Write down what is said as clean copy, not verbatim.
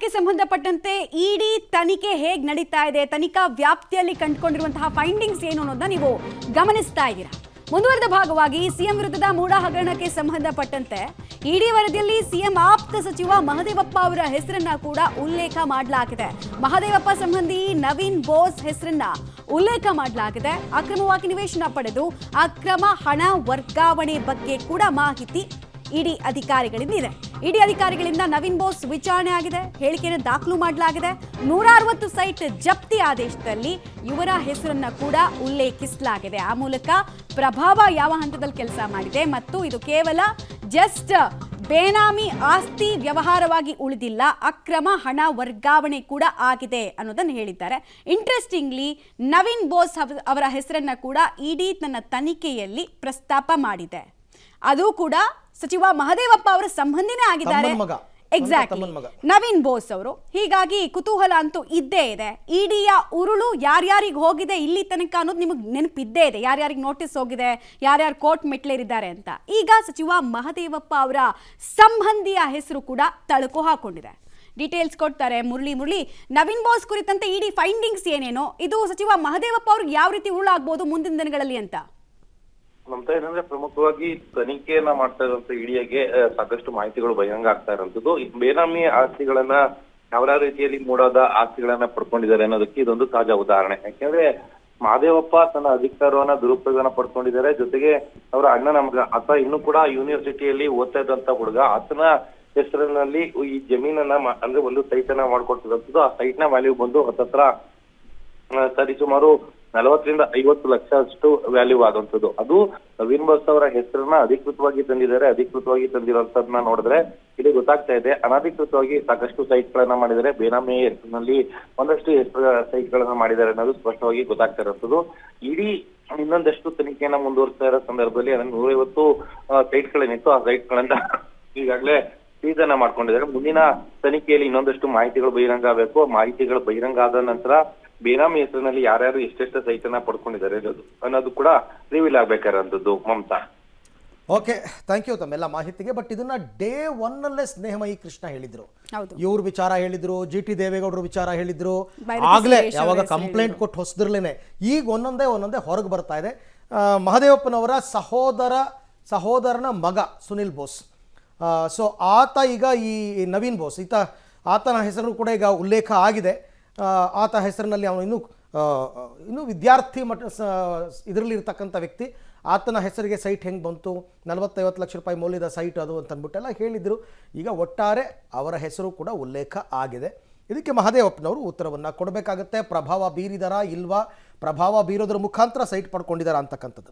ಹಗರಣಕ್ಕೆ ಸಂಬಂಧಪಟ್ಟಂತೆ ಇಡಿ ತನಿಖೆ ಹೇಗೆ ನಡೀತಾ ಇದೆ, ತನಿಖಾ ವ್ಯಾಪ್ತಿಯಲ್ಲಿ ಕಂಡುಕೊಂಡಿರುವಂತಹ ಫೈಂಡಿಂಗ್ಸ್ ಏನು ಅನ್ನೋದನ್ನ ನೀವು ಗಮನಿಸ್ತಾ ಇದ್ದೀರಾ. ಮುಂದುವರೆದ ಭಾಗವಾಗಿ ಸಿಎಂ ವಿರುದ್ಧದ ಮೂಡಾ ಹಗರಣಕ್ಕೆ ಸಂಬಂಧಪಟ್ಟಂತೆ ಇಡಿ ವರದಿಯಲ್ಲಿ ಸಿಎಂ ಆಪ್ತ ಸಚಿವ ಮಹದೇವಪ್ಪ ಅವರ ಹೆಸರನ್ನ ಕೂಡ ಉಲ್ಲೇಖ ಮಾಡಲಾಗಿದೆ. ಮಹದೇವಪ್ಪ ಸಂಬಂಧಿ ನವೀನ್ ಬೋಸ್ ಹೆಸರನ್ನ ಉಲ್ಲೇಖ ಮಾಡಲಾಗಿದೆ. ಅಕ್ರಮವಾಗಿ ನಿವೇಶನ ಪಡೆದು ಅಕ್ರಮ ಹಣ ವರ್ಗಾವಣೆ ಬಗ್ಗೆ ಕೂಡ ಮಾಹಿತಿ ಇಡಿ ಅಧಿಕಾರಿಗಳಿಂದ ಇದೆ. ಇಡಿ ಅಧಿಕಾರಿಗಳಿಂದ ನವೀನ್ ಬೋಸ್ ವಿಚಾರಣೆ ಆಗಿದೆ, ಹೇಳಿಕೆಯನ್ನು ದಾಖಲು ಮಾಡಲಾಗಿದೆ. 160 ಸೈಟ್ ಜಪ್ತಿ ಆದೇಶದಲ್ಲಿ ಇವರ ಹೆಸರನ್ನ ಕೂಡ ಉಲ್ಲೇಖಿಸಲಾಗಿದೆ. ಆ ಮೂಲಕ ಪ್ರಭಾವ ಯಾವ ಹಂತದಲ್ಲಿ ಕೆಲಸ ಮಾಡಿದೆ ಮತ್ತು ಇದು ಕೇವಲ ಜಸ್ಟ್ ಬೇನಾಮಿ ಆಸ್ತಿ ವ್ಯವಹಾರವಾಗಿ ಉಳಿದಿಲ್ಲ, ಅಕ್ರಮ ಹಣ ವರ್ಗಾವಣೆ ಕೂಡ ಆಗಿದೆ ಅನ್ನೋದನ್ನು ಹೇಳಿದ್ದಾರೆ. ಇಂಟ್ರೆಸ್ಟಿಂಗ್ಲಿ ನವೀನ್ ಬೋಸ್ ಅವರ ಹೆಸರನ್ನ ಕೂಡ ಇಡಿ ತನ್ನ ತನಿಖೆಯಲ್ಲಿ ಪ್ರಸ್ತಾಪ ಮಾಡಿದೆ. ಅದು ಕೂಡ ಸಚಿವ ಮಹದೇವಪ್ಪ ಅವರ ಸಂಬಂಧಿನೇ ಆಗಿದ್ದಾರೆ. ಎಕ್ಸಾಕ್ಟ್ಲಿ, ನವೀನ್ ಬೋಸ್ ಅವರು. ಹೀಗಾಗಿ ಕುತೂಹಲ ಅಂತೂ ಇದ್ದೇ ಇದೆ. ಇಡಿಯ ಉರುಳು ಯಾರ್ಯಾರಿಗೆ ಹೋಗಿದೆ ಇಲ್ಲಿ ತನಕ ಅನ್ನೋದು ನಿಮಗೆ ನೆನಪಿದ್ದೇ ಇದೆ, ಯಾರ್ಯಾರಿಗೆ ನೋಟಿಸ್ ಹೋಗಿದೆ, ಯಾರ್ಯಾರು ಕೋರ್ಟ್ ಮೆಟ್ಲೇರಿದ್ದಾರೆ ಅಂತ. ಈಗ ಸಚಿವ ಮಹದೇವಪ್ಪ ಅವರ ಸಂಬಂಧಿಯ ಹೆಸರು ಕೂಡ ತಳುಕು ಹಾಕೊಂಡಿದೆ. ಡೀಟೇಲ್ಸ್ ಕೊಡ್ತಾರೆ ಮುರಳಿ. ನವೀನ್ ಬೋಸ್ ಕುರಿತಂತೆ ಇಡಿ ಫೈಂಡಿಂಗ್ಸ್ ಏನೇನೋ, ಇದು ಸಚಿವ ಮಹದೇವಪ್ಪ ಅವ್ರಿಗೆ ಯಾವ ರೀತಿ ಉರುಳಾಗಬಹುದು ಮುಂದಿನ ದಿನಗಳಲ್ಲಿ ಅಂತ. ನಮ್ತ ಏನಂದ್ರೆ ಪ್ರಮುಖವಾಗಿ ತನಿಖೆಯನ್ನ ಮಾಡ್ತಾ ಇರುವಂತ ಇಡಿಗೆ ಸಾಕಷ್ಟು ಮಾಹಿತಿಗಳು ಬಹಿರಂಗ ಆಗ್ತಾ ಇರುವಂತದ್ದು. ಬೇನಾಮಿ ಆಸ್ತಿಗಳನ್ನ ಯಾವ ರೀತಿಯಲ್ಲಿ ಮೂಡಾದ ಆಸ್ತಿಗಳನ್ನ ಪಡ್ಕೊಂಡಿದ್ದಾರೆ ಅನ್ನೋದಕ್ಕೆ ಇದೊಂದು ತಾಜಾ ಉದಾಹರಣೆ. ಯಾಕೆಂದ್ರೆ ಮಹದೇವಪ್ಪ ತನ್ನ ಅಧಿಕಾರವನ್ನ ದುರುಪಯೋಗನ ಪಡ್ಕೊಂಡಿದ್ದಾರೆ. ಜೊತೆಗೆ ಅವರ ಅಣ್ಣನ ಮಗ ಆತ ಇನ್ನೂ ಕೂಡ ಯೂನಿವರ್ಸಿಟಿಯಲ್ಲಿ ಓದ್ತಾ ಇದ್ದಂತ ಹುಡುಗ, ಆತನ ಹೆಸರಿನಲ್ಲಿ ಈ ಜಮೀನನ್ನ ಅಂದ್ರೆ ಒಂದು ಸೈಟ್ ಅನ್ನ ಮಾಡ್ಕೊಡ್ತಿದಂಥದ್ದು. ಆ ಸೈಟ್ ನ ವ್ಯಾಲ್ಯೂ ಬಂದು ಹತ್ತತ್ರ ಸರಿಸುಮಾರು 40 ರಿಂದ 50 ಲಕ್ಷ ಅಷ್ಟು ವ್ಯಾಲ್ಯೂ ಆದಂಥದ್ದು. ಅದು ನವೀನ್ ಬೋಸ್ ಅವರ ಹೆಸರನ್ನ ಅಧಿಕೃತವಾಗಿ ತಂದಿದ್ದಾರೆ. ಅಧಿಕೃತವಾಗಿ ತಂದಿರೋಂಥದ್ದನ್ನ ನೋಡಿದ್ರೆ ಇಲ್ಲಿ ಗೊತ್ತಾಗ್ತಾ ಇದೆ, ಅನಧಿಕೃತವಾಗಿ ಸಾಕಷ್ಟು ಸೈಟ್ ಗಳನ್ನ ಮಾಡಿದ್ದಾರೆ. ಬೇನಾಮಿ ಹೆಸರಿನಲ್ಲಿ ಒಂದಷ್ಟು ಸೈಟ್ ಗಳನ್ನ ಮಾಡಿದ್ದಾರೆ ಅನ್ನೋದು ಸ್ಪಷ್ಟವಾಗಿ ಗೊತ್ತಾಗ್ತಾ ಇರೋಂಥದ್ದು. ಇಡೀ ಇನ್ನೊಂದಷ್ಟು ತನಿಖೆಯನ್ನ ಮುಂದುವರಿಸ್ತಾ ಇರೋ ಸಂದರ್ಭದಲ್ಲಿ 150 ಸೈಟ್ ಗಳೇನಿತ್ತು, ಆ ಸೈಟ್ ಗಳನ್ನ ಈಗಾಗಲೇ ಸೀಸ್ ಅನ್ನ ಮಾಡ್ಕೊಂಡಿದ್ದಾರೆ. ಮುಂದಿನ ತನಿಖೆಯಲ್ಲಿ ಇನ್ನೊಂದಷ್ಟು ಮಾಹಿತಿಗಳು ಬಹಿರಂಗ ಆಗಬೇಕು. ಮಾಹಿತಿಗಳು ಬಹಿರಂಗ ಆದ ನಂತರ ಬೇನಾಮಿ ಹೆಸರಿನಲ್ಲಿ ಯಾರ್ಯಾರು ಎಷ್ಟೆಷ್ಟು ಸೈಟ್ ಅನ್ನ ಪಡ್ಕೊಂಡಿದ್ದಾರೆ ಅನ್ನೋದು ಕೂಡ ರಿವೀಲ್ ಆಗ್ಬೇಕಾರಂತದ್ದು. ಮಮತಾ, ಓಕೆ, ಥ್ಯಾಂಕ್ ಯು ತಮ್ಮೆಲ್ಲ ಮಾಹಿತಿಗೆ. ಬಟ್ ಇದನ್ನ ಡೇ 1 ಅಲ್ಲೇ ಸ್ನೇಹಮಯಿ ಕೃಷ್ಣ ಹೇಳಿದ್ರು, ಇವ್ರ ವಿಚಾರ ಹೇಳಿದ್ರು, ಜಿ.ಟಿ. ದೇವೇಗೌಡರು ವಿಚಾರ ಹೇಳಿದ್ರು, ಆಗ್ಲೇ ಯಾವಾಗ ಕಂಪ್ಲೇಂಟ್ ಕೊಟ್ಟು ಹೊಸದ್ರಲೇನೆ ಈಗ ಒಂದೊಂದೇ ಹೊರಗೆ ಬರ್ತಾ ಇದೆ. ಮಹದೇವಪ್ಪನವರ ಸಹೋದರನ ಮಗ ಸುನಿಲ್ ಬೋಸ್, ಸೊ ಆತ ಈಗ ಈ ನವೀನ್ ಬೋಸ್ ಆತನ ಹೆಸರು ಕೂಡ ಈಗ ಉಲ್ಲೇಖ ಆಗಿದೆ. ಆತ ಹೆಸರಿನಲ್ಲಿ ಅವನು ಇನ್ನೂ ವಿದ್ಯಾರ್ಥಿ ಇದರಲ್ಲಿ ಇರ್ತಕ್ಕಂಥ ವ್ಯಕ್ತಿ. ಆತನ ಹೆಸರಿಗೆ ಸೈಟ್ ಹೆಂಗೆ ಬಂತು, 40-50 ಲಕ್ಷ ರೂಪಾಯಿ ಮೌಲ್ಯದ ಸೈಟ್ ಅದು ಅಂತಂದ್ಬಿಟ್ಟೆಲ್ಲ ಹೇಳಿದರು. ಈಗ ಒಟ್ಟಾರೆ ಅವರ ಹೆಸರು ಕೂಡ ಉಲ್ಲೇಖ ಆಗಿದೆ. ಇದಕ್ಕೆ ಮಹದೇವಪ್ಪನವರು ಉತ್ತರವನ್ನು ಕೊಡಬೇಕಾಗತ್ತೆ. ಪ್ರಭಾವ ಬೀರಿದಾರಾ ಇಲ್ವಾ, ಪ್ರಭಾವ ಬೀರೋದ್ರ ಮುಖಾಂತರ ಸೈಟ್ ಪಡ್ಕೊಂಡಿದ್ದಾರಾ ಅಂತಕ್ಕಂಥದ್ದನ್ನು.